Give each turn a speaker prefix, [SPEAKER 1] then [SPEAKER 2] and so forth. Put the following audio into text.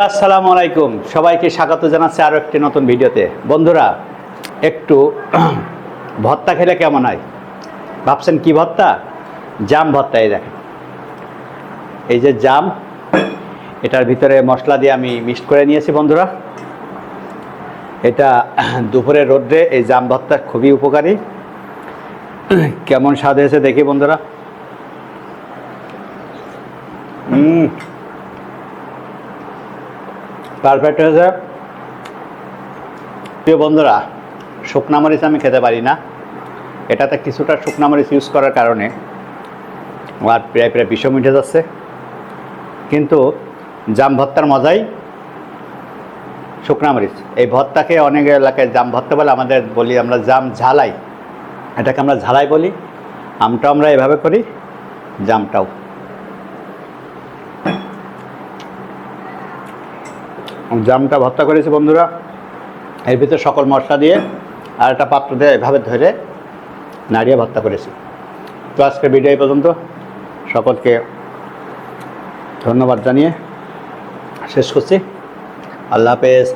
[SPEAKER 1] আসসালামু আলাইকুম, সবাইকে স্বাগত জানাচ্ছি আরও একটি নতুন ভিডিওতে। বন্ধুরা, একটু ভর্তা খেলে কেমন হয় ভাবছেন? কি ভর্তা? জাম ভর্তা। এই দেখেন, এই যে জাম, এটার ভিতরে মশলা দিয়ে আমি মিক্সড করে নিয়েছি বন্ধুরা। এটা দুপুরে রোদ্রে এই জাম ভর্তা খুবই উপকারী। কেমন স্বাদ হয়েছে দেখি বন্ধুরা। পারফেক্ট হয়েছে। প্রিয় বন্ধুরা, শুকনা মরিচ আমি খেতে পারি না। এটাতে কিছুটা শুকনা মরিচ ইউজ করার কারণে আমার প্রায় বিষম উঠে যাচ্ছে। কিন্তু জাম ভর্তার মজাই শুকনা মরিচ। এই ভর্তাকে অনেক এলাকায় জাম ভর্তা বলে, আমাদের বলি আমরা জাম ঝালাই। এটাকে আমরা ঝালাই বলি। আমটাও আমরা এভাবে করি, জামটাও। জামটা ভর্তা করেছি বন্ধুরা, এর ভিতরে সকল মশলা দিয়ে আর একটা পাত্র দিয়ে এভাবে ধরে নাড়িয়ে ভর্তা করেছি। তো আজকের ভিডিও এই পর্যন্ত। সকলকে ধন্যবাদ জানিয়ে শেষ করছি। আল্লাহ হাফেজ।